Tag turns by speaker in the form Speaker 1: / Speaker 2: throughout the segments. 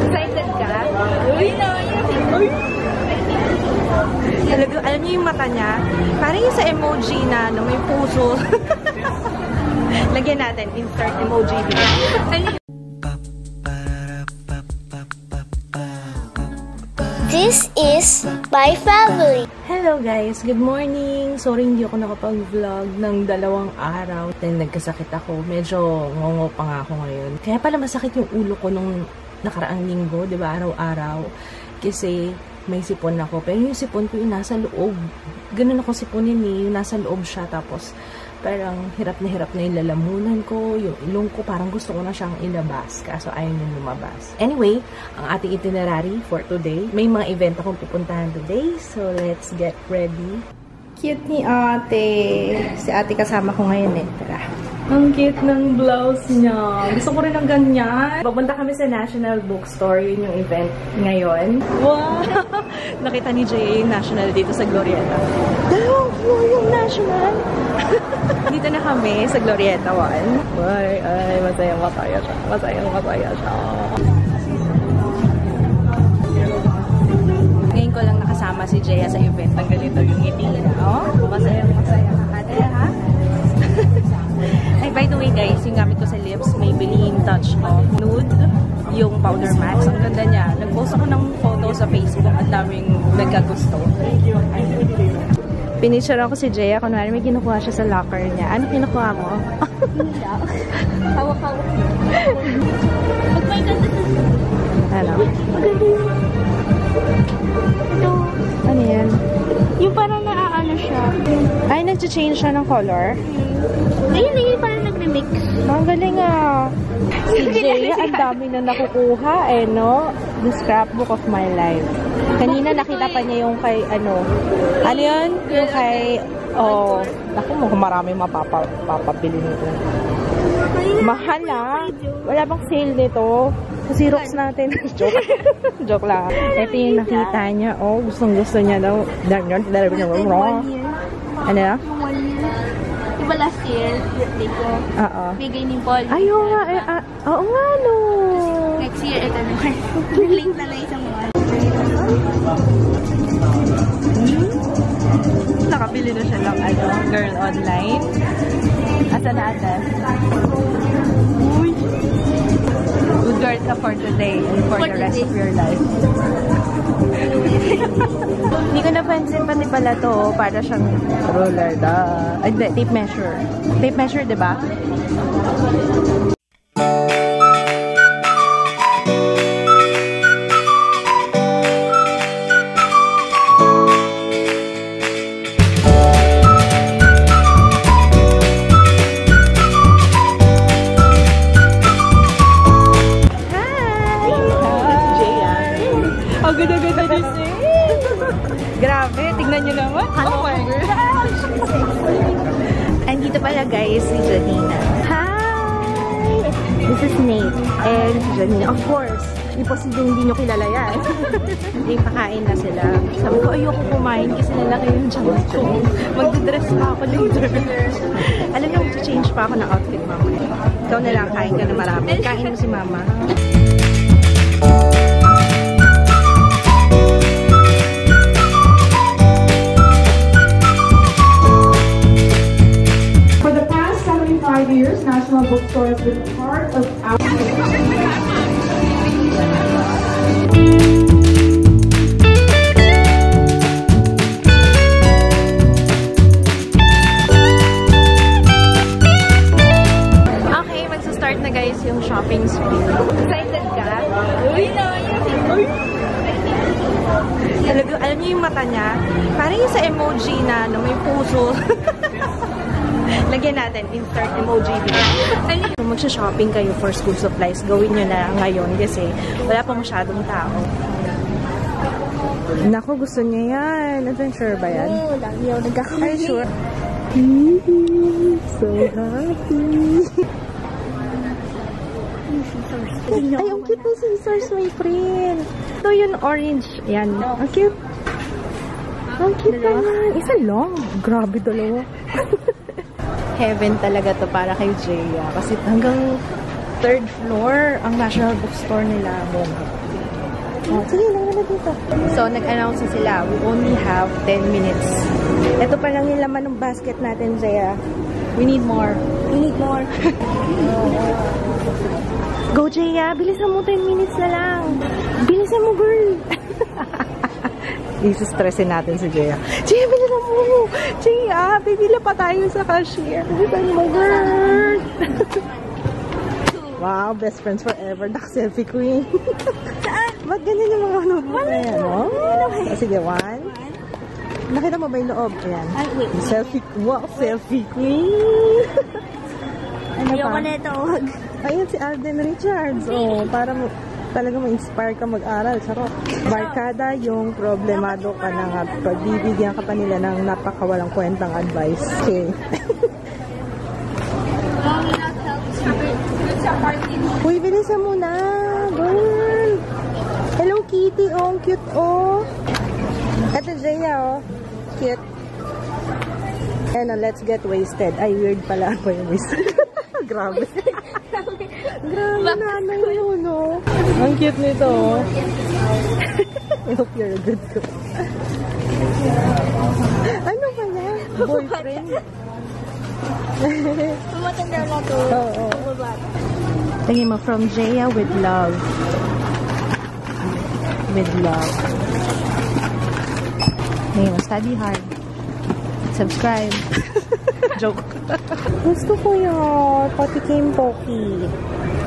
Speaker 1: Excited ka? Uy, no! Alam niyo yung mata niya? Parang yung sa emoji na may puso. Lagyan natin, insert emoji din.
Speaker 2: This is my family.
Speaker 1: Hello guys, good morning. Sorry hindi ako nakapag-vlog ng 2 araw. Then nagkasakit ako. Medyo ngongo pa nga ako ngayon. Kaya pala masakit yung ulo ko nung nakaraang linggo, 'di ba? Araw-araw. Kasi may sipon ako. Pero yung sipon ko yung nasa loob. Ganun ako siponin eh. Yung nasa loob siya. Tapos parang hirap na yung lalamunan ko. Yung ilong ko parang gusto ko na siyang ilabas. Kaso ayaw niyang lumabas. Anyway, ang ating itinerary for today. May mga event akong pupuntahan today. So let's get ready. Cute ni ate. Si ate kasama ko ngayon eh. Tara. Ang cute ng blouse niya. Gusto ko rin ng ganyan. Papunta kami sa National Bookstore. Yun yung event ngayon. Wow! Nakita ni Jay yung National dito sa Glorieta. Dalawang floor yung National! Dito na kami sa Glorieta 1. Ay, masayang masaya siya. Masayang masaya siya. Ngayon ko lang nakasama si Jay sa event. Ang ganito yung ngiti niya. Oh, masayang masaya. Ate, ha? Ay, by the way guys, yung gamit ko sa lips, Maybelline Touch of Nude, yung Powder Max. Ang ganda niya. Nag-post ako ng photo sa Facebook. Ang daming nagkagusto. Pinicture ako si Jaya. Kunwari may kinukuha siya sa locker niya. Ano kinukuha mo?
Speaker 2: Hawak-hawak niya. Magpay ganda sa...
Speaker 1: Ano?
Speaker 2: Maganda yun. Ito.
Speaker 1: Ano yan?
Speaker 2: Yung parang naaano siya.
Speaker 1: Ay, nag-change siya ng color?
Speaker 2: Ngayon parang nag-remix.
Speaker 1: Ang galing ah. Si Jaya, ang dami na nakukuha eh, no? The Scrapbook of My Life. Kanina nakita pa niya yung kay, ano yun? Yung kay, naku, mukhang marami mapapabili nito. Mahal ah. Wala bang sale nito? Xerox natin. Joke. Joke lang. Ito yung nakita niya. Oh, gustong-gusto niya daw. Ano na?
Speaker 2: Diba last year, birthday ko?
Speaker 1: Oo.
Speaker 2: Bigay ni Paul.
Speaker 1: Ayaw nga. Oo nga, no.
Speaker 2: Next year, ito naman. Link na lang isang month.
Speaker 1: Nakabili na siya ng girl online. Asa na ate? Uy. Good girl ka for today and for the rest of your life. Hindi ko napansin pati pala to. Para siyang roller. Ay, tape measure. Tape measure, diba? Grabe, tignan nyo naman. Oh my gosh! Andito pala guys, si Janina. Hi! This is Nate and Janina. Of course, imposible hindi nyo kilala yan. Hindi, pakain na sila. Sabi ko, ayoko kumain kasi nalaki yung tiyan ko. Magdodress pa ako later. Alam nyo, mag-change pa ako ng outfit mamaya. Ikaw na lang, kain ka na marami. Kain mo si mama.
Speaker 3: Years, National Bookstore has been part of our...
Speaker 1: Okay, magsa-start na guys yung shopping spree. Excited ka? Uy, no! Alam niyo yung mata niya? Parang yung sa emoji na may puso. Lagyan natin, insert emoji din. Kung magsha-shopping kayo for school supplies, gawin nyo na ngayon kasi wala pa masyadong tao. Naku, gusto niya yan. Adventure ba yan?
Speaker 2: Oo, lagi ako nagkakamali.
Speaker 1: Are you sure? So happy. Ay, ang cute ng scissors, my friend. Ito yung orange. Yan. Ang cute. Ang cute naman. Isa lang. Grabe, dalawa. Heaven talaga to para kay Jaya. Kasi hanggang 3rd floor ang National Bookstore nila. Oh, sige, lang na dito. So, nag-announce na sila. We only have 10 minutes. Ito pa lang yung laman ng basket natin, Zaya. We need more. We need more. Go, Jaya. Bilisan mo, 10 minutes na lang. Bilisan mo, girl. Isustressin natin si Jaya. Jaya, bilisan mo. Jaya, bibila pa tayo sa cashier. Bilisan mo, girl. Wow, best friends forever. Selfie queen. Ba't ganyan yung mga notebook na yan, no? Sige, 1. Nakita mo ba yung loob? Ayan.
Speaker 2: Ay, wait.
Speaker 1: Selfie, wow, selfie queen. Ano
Speaker 2: Ayoko
Speaker 1: pa?
Speaker 2: na ito.
Speaker 1: Ayun si Alden Richards. Oh, para mo talaga ma-inspire ka mag-aral. Sarap. Barkada yung problemado ka na nga. Pagbibigyan ka pa nila ng napakawalang kwentang advice. Okay. Uy, bilisan mo na. Girl. Hello, Kitty. Oh, ang cute, oh. Ito, Jaya, oh. Cute. And let's get wasted. Ay, weird pala ako yung wasted. Grabe. Grabe, nanay mo, no? Ang cute nito, oh. I hope you're a good cook. Ano ba yan? Boyfriend?
Speaker 2: Matanda na to.
Speaker 1: Oo. Tingin mo, from Jaya with love. With love. Tingin mo, study hard. Subscribe. Joke. Gusto ko yun. Pati Kim Poki.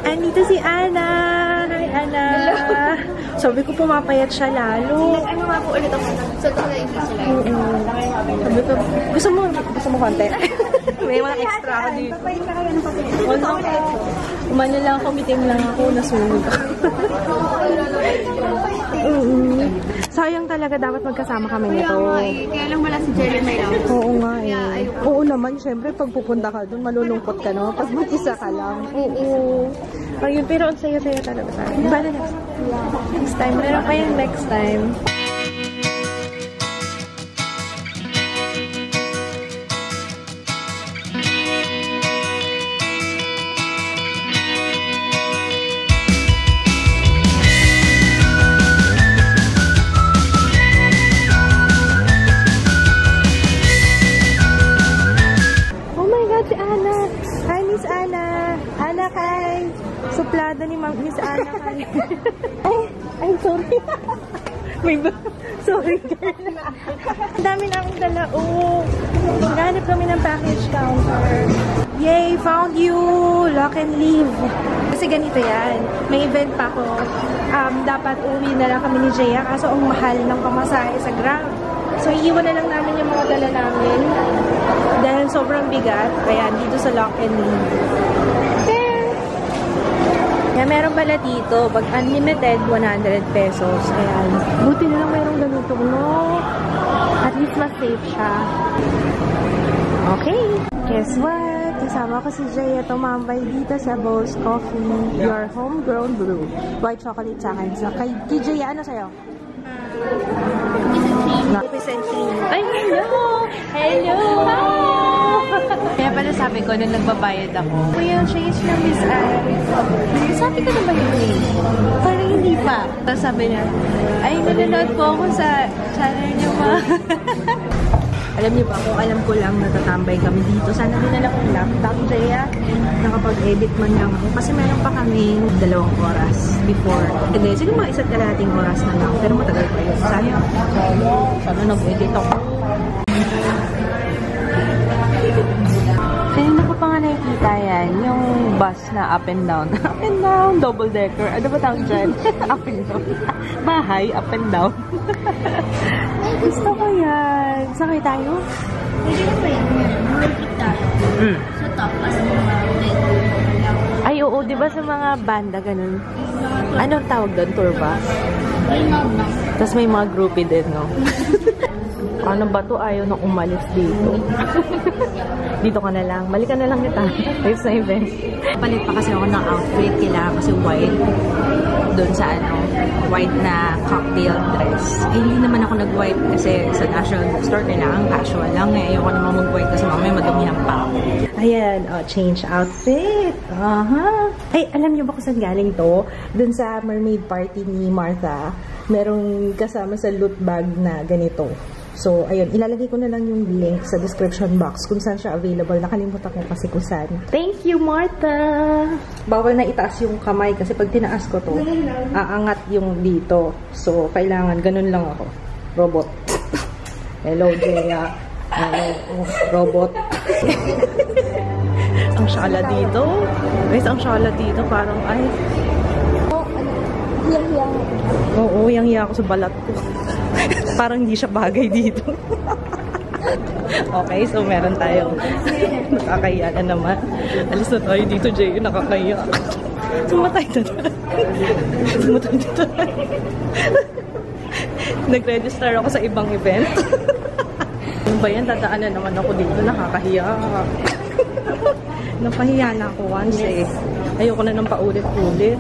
Speaker 1: Andito si Ana. Hi, Ana. Sabi ko pumapayat siya lalo.
Speaker 2: Ano nga po ulit ako? So, ito na yung sila.
Speaker 1: Sabi ko, gusto mo konti? May mga extra ako dito.
Speaker 2: Papayit na kayo ng papayit.
Speaker 1: Wala ko. Umano lang ako, mitim lang ako, nasunog ako. Sayang talaga, dapat magkasama kami nito.
Speaker 2: Kaya lang wala si Jerry may lang.
Speaker 1: Oo nga eh. Oo naman, syempre pag pupunta ka doon, malulungkot ka no? Pag mag-isa ka lang. Oo. Ayun, pero ang saya-saya talaga tayo. Bala next time. Meron pa yung next time. Suplada ni Miss Ana kay. Ay, sorry. Sorry, girl. Ang dami na akong dala. Oh, naghanap kami ng package counter. Yay, found you! Lock and leave. Kasi ganito yan. May event pa ako. Dapat uwi na lang kami ni Jaya kaso ang mahal ng pamasahe sa Grab. So, iiwan na lang namin yung mga dala namin. Dahil sobrang bigat. Kaya dito sa lock and leave. Kaya meron pala dito, pag unlimited, 100 pesos. Ayan. Buti na lang mayroong ganito, no? At least mas safe siya. Okay. Guess what? Kasama ko si Jaya tumambay dito sa Bose Coffee. Your homegrown brew. White chocolate sa akin. So, kay Jaya, ano sa'yo? Represent cream. Ay, hello! Hello! Kaya pala sabi ko, nung nagbabayad ako, Kuya, change na Miss Anne. Sabi ko na ba yun eh? Parang hindi pa. Tapos sabi niya, ay, nanonood po ako sa channel niyo ma. Alam niyo ba, kung alam ko lang natatambay kami dito, sana dinala ko yung laptop, Jaya. Nakapag-edit man lang ako. Kasi meron pa kami 2 oras before. And then, siguro mga 1.5 oras na lang. Pero matagal pa yun. Sana nag-edit ako. Kanina ko pa nga nakikita yan, yung bus na up and down. Up and down, double decker. Ano ba tawag dyan? Up and down. Bahay, up and down. Gusto ko yan. Sakay tayo?
Speaker 2: Hindi na ba yan? Repeat tayo. Sa top, kasi mga
Speaker 1: ay, oo. Diba sa mga banda, ganun? Anong tawag doon? Tour bus? Tapos may mga groupie din, no? Ano ba to? Ayaw nang umalis dito. Dito ka na lang. Balikan na lang kita. Ayos na event. Palit pa kasi ako ng outfit. Kailangan kasi white. Doon sa white na cocktail dress. Eh, hindi naman ako nag-white kasi sa National Bookstore kailangan casual lang. Eh, ayoko naman mag-white kasi mamaya madumihan pa ako. Ayan, change outfit. Aha. Ay, alam niyo ba kung saan galing to? Dun sa mermaid party ni Martha, merong kasama sa loot bag na ganito. So, ayun, ilalagay ko na lang yung link sa description box kung saan siya available. Nakalimutan ko kasi kung saan. Thank you, Martha! Bawal na itaas yung kamay kasi pag tinaas ko to, aangat yung dito. So, kailangan, ganun lang ako. Robot. Hello, Jaya. Hello, robot. Ang shala dito. Guys, ang shala dito parang ay...
Speaker 2: Hiyang-hiyang.
Speaker 1: Oo, yang-iya ako sa balat ko. Parang hindi siya bagay dito. Okay, so meron tayong nakakaya na naman. Alis na tayo dito, Jay. Nakakaya. Sumatay na tayo. Sumatay na tayo. Nag-register ako sa ibang event. Ano ba yan? Dadaanan naman ako dito. Nakakahiya. Napahiya na ako once eh. Ayoko na nang paulit-ulit.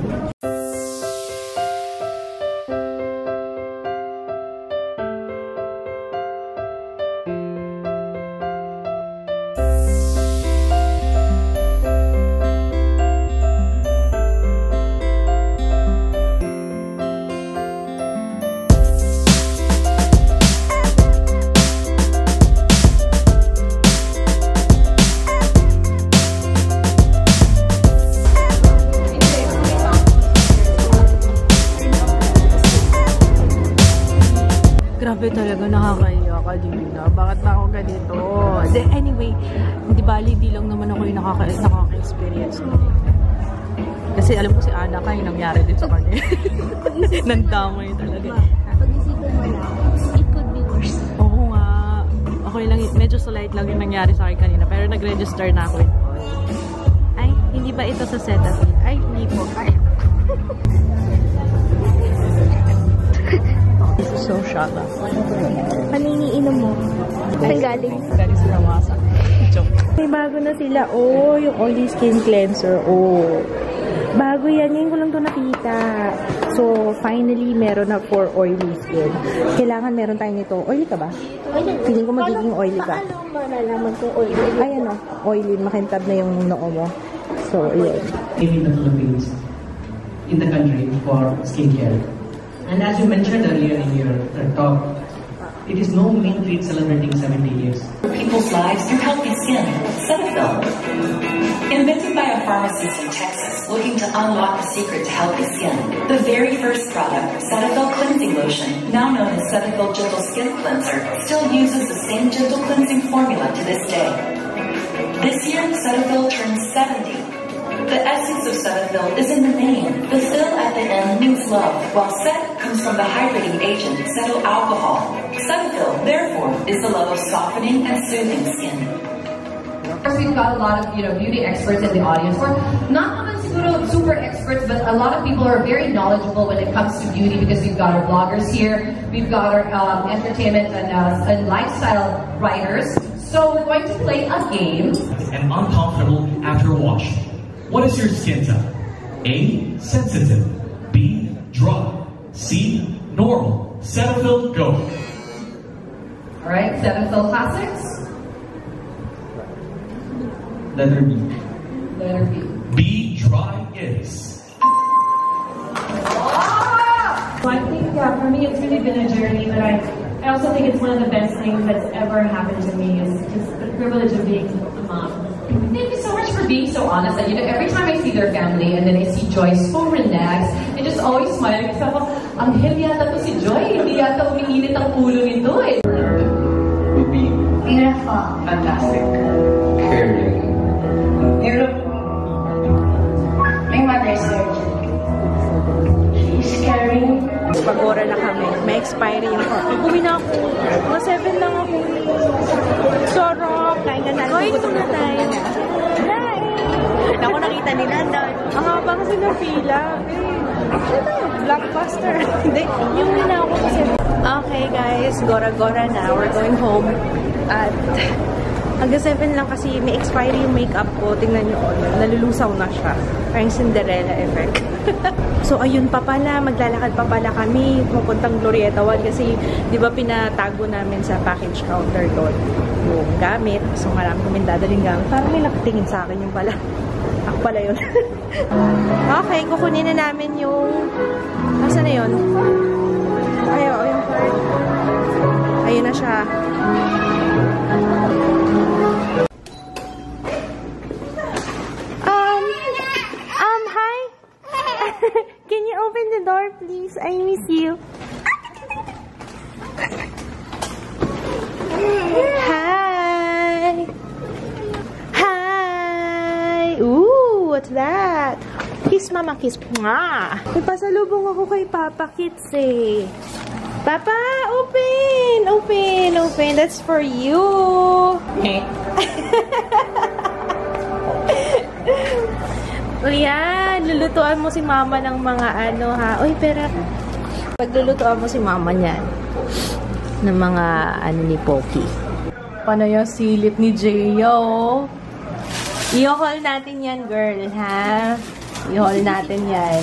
Speaker 1: Grabe talaga, nakakaya ka, Lina. Bakit ba ako ganito? Anyway, hindi bali, di lang naman ako yung nakaka-experience nun. Kasi alam ko si Ana ka, yung nangyari din sa kanya. Nandamay talaga.
Speaker 2: Pag-isipin mo lang, it could be worse.
Speaker 1: Oo nga. Okay lang, medyo slight lang yung nangyari sa akin kanina. Pero nag-register na ako. Ay, hindi ba ito sa Cetaphil? Ay, hindi po. Ay. This is so shut up.
Speaker 2: Paniniinom mo. Saan galing?
Speaker 1: Galing sila masa. Joke. May bago na sila. Oh, yung oily skin cleanser. Oh. Bago yan. Ngayon ko lang ito nakita. So, finally, meron na for oily skin. Kailangan meron tayo nito. Oily ka ba? Feeling ko magiging oily ka.
Speaker 2: Paano mo nalaman kung oily?
Speaker 1: Ayan o. Oily. Makintab na yung noo mo. So, ayan.
Speaker 4: In the Philippines, in the country for skincare. And as you mentioned earlier in your talk, it is no mean feat celebrating 70 years.
Speaker 5: People's lives through healthy skin. Cetaphil. Invented by a pharmacist in Texas looking to unlock the secret to healthy skin. The very first product, Cetaphil Cleansing Lotion, now known as Cetaphil Gentle Skin Cleanser, still uses the same gentle cleansing formula to this day. This year, Cetaphil turns 70. The essence of Cetaphil is in the name. The fill at the end means love, while Cet comes from the hydrating agent cetyl alcohol. Cetaphil, therefore, is the love of softening and soothing skin.
Speaker 6: We've got a lot of beauty experts in the audience. Or not naman siguro super experts, but a lot of people are very knowledgeable when it comes to beauty because we've got our bloggers here, we've got our entertainment and lifestyle writers. So we're going to play a game.
Speaker 7: And uncomfortable after wash. What is your skin type? A, sensitive. B, dry. C, normal. Cetaphil, go.
Speaker 6: All right, Cetaphil Classics.
Speaker 4: Letter B.
Speaker 6: Letter B.
Speaker 7: B, dry is.
Speaker 8: So I think for me it's really been a journey, but I also think it's one of the best things that's ever happened to me is just the privilege of being a mom.
Speaker 6: Thank you so much for being so honest. And every time I see their family and then I see Joy so relaxed, I just always smile. Kasi ako, ang hell yata to si Joy. Hindi yata umiinit ang ulo nito eh.
Speaker 2: Beautiful.
Speaker 4: Fantastic. Caring.
Speaker 2: Beautiful. My mother's surgeon. She's caring.
Speaker 1: Pag-ora na kami. May expiry yung uwi na ako. Mga 7 lang ako. Sarap. Kain ka na. Kain na tayo. Ako nakita ni Nandan. Ang haba kasi ng pila. Ito, blockbuster. Hindi, yung na ako kasi. Okay guys, gora-gora na. We're going home. At Hanggang 7 lang kasi may expiry yung makeup ko. Tingnan nyo, nalulusaw na siya. Parang Cinderella effect. So, ayun pa pala. Maglalakad pa pala kami. Pupuntang Glorieta 1 kasi, di ba, pinatago namin sa package counter doon yung gamit. So, marami kami dadaling gamit. Parang may nakatingin sa akin yung pala. Ako pala yun. Okay, kukunin na namin yung... Nasaan na yun? Ayaw, yung card. Ayun na siya. Hi. Can you open the door, please? I miss you. Hi. Hi. Ooh, what's that? Kiss, Mama, kiss. Mwah. May pasalubong ako kay Papa Kids eh. Papa, open! Open, open. That's for you. O yan, lulutuan mo si Mama ng mga ano ha. Uy, pera. Paglulutuan mo si Mama niyan ng mga ano ni Poki. Paano yung silip ni Jeyo? I-haul natin yan, girl, ha? I-haul natin yan.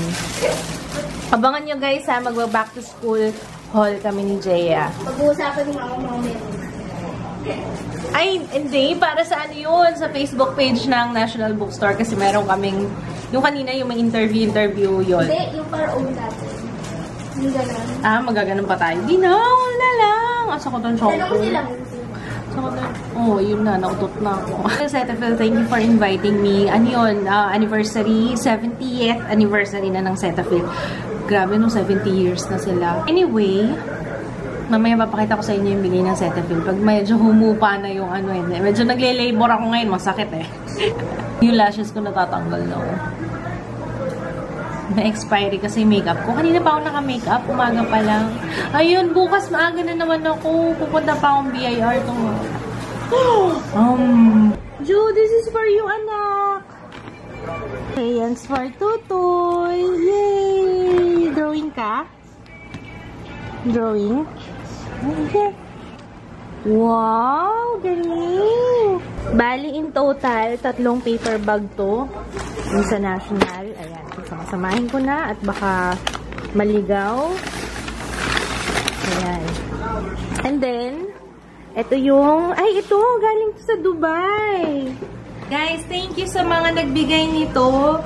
Speaker 1: Abangan nyo guys ha, magba-back to school haul kami ni Jeya.
Speaker 2: Pag-uusapan ni Mama mamaya.
Speaker 1: Ay, hindi. Para sa ano yun? Sa Facebook page ng National Bookstore kasi meron kaming, yung kanina yung may interview yun.
Speaker 2: Hindi, yung para own natin. Yung gano'n.
Speaker 1: Ah, magaganon pa tayo. Di na, wala lang. Asa ko doon chocolate.
Speaker 2: Ano ko silang
Speaker 1: Oh, yun na. Nautot na ako. Cetaphil, thank you for inviting me. Ano yun? Anniversary, 70th anniversary na ng Cetaphil. Grabe, nung 70 years na sila. Anyway, mamaya papakita ko sa inyo yung bigay ng Cetaphil. Pag medyo humupa na yung ano yun. Medyo nagle-labor ako ngayon. Masakit eh. Yung lashes ko natatanggal na ako. Na-expiry kasi makeup ko. Kanina pa ako naka-makeup. Umaga pa lang. Ayun, bukas maaga na naman ako. Pupunta pa akong BIR Ju, this is for you, anak. Crayons for Tutoy. Yay! Drawing ka? Drawing? Okay. Wow! Galing! Bali, in total, 3 paper bag to. Yung sa National. Ayan. Samahin ko na at baka maligaw. Ayan. And then, ito yung... Ay, ito! Galing to sa Dubai! Guys, thank you sa mga nagbigay nito.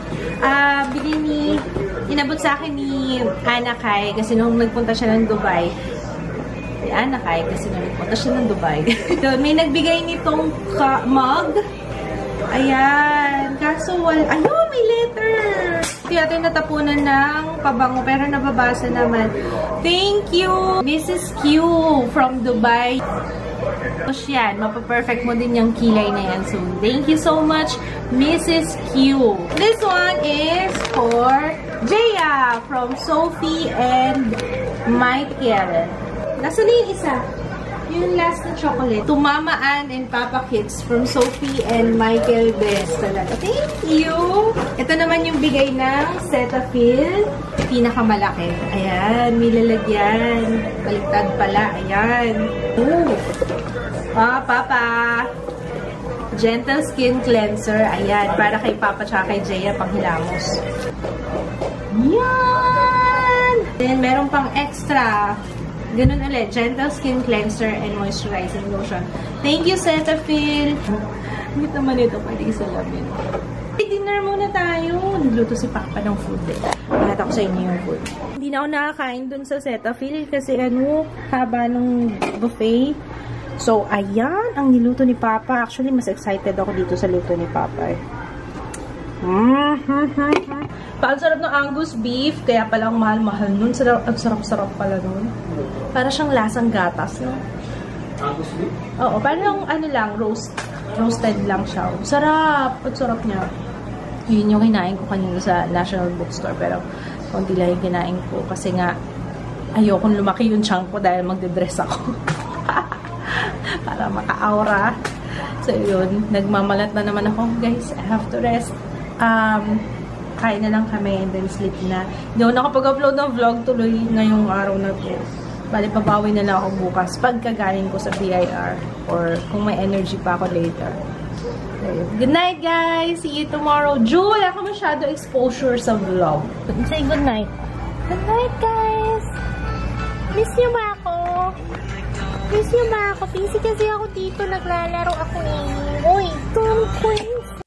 Speaker 1: Inabot sa akin ni Anakay kasi nung nagpunta siya ng Dubai. Anakay kasi nung nagpunta siya ng Dubai. So, may nagbigay nitong mug. Ayan. Kaso, ayun, may letter. Kaya tayo natapunan ng pabango pero nababasa naman. Thank you, Mrs. Q from Dubai. Tapos yan, mapaperfect mo din yung kilay na yan soon. Thank you so much, Mrs. Q. This one is for Jeya from Sophie and Michael. Nasaan na yung isa? Yung last na chocolate. To Mama Ann and Papa Kids from Sophie and Michael Best. Talaga. Thank you! Ito naman yung bigay ng Cetaphil. Pinakamalaki. Ayan, may lalagyan. Baliktad pala. Ayan. Ooh. Papa. Gentle Skin Cleanser. Ayan, para kay Papa tsaka kay Jeya panghilamos. Yan! Then, meron pang extra. Ganun ulit. Gentle Skin Cleanser and Moisturizing Lotion. Thank you, Cetaphil. Ngit naman ito. Pwede isalamin. Dinner muna tayo. Nagluto si Papa ng food eh. Pakita ko sa inyo yung food. Hindi na ako nakakain dun sa Cetaphil kasi haba ng buffet. So, ayan ang niluto ni Papa. Actually, mas excited ako dito sa luto ni Papa eh. Ang sarap ng Angus beef, kaya pala ang mahal-mahal nun. Ang sarap-sarap pala nun. Para siyang lasang gatas, no? Angus beef? Oo, parang ano lang, roasted lang siya. Sarap! Ang sarap niya. Yun yung kinain ko kanina sa National Bookstore, pero konti lang yung kinain ko. Kasi nga, ayokong lumaki yung chunk ko dahil magde-dress ako. Para maka-aura. So, yun. Nagmamalat na naman ako. Guys, I have to rest. Kain na lang kami and then sleep na. Hindi ako nakapag-upload ng vlog tuloy ngayong araw na to. Bale, babawi na lang ako bukas pagkagaling ko sa BIR or kung may energy pa ako later. Good night, guys! See you tomorrow. Ju, wala ka masyado exposure sa vlog. Say good night. Good night, guys! Miss niyo ba ako? Miss niyo ba ako? Busy kasi ako dito. Naglalaro ako eh. Uy, Tom Queens!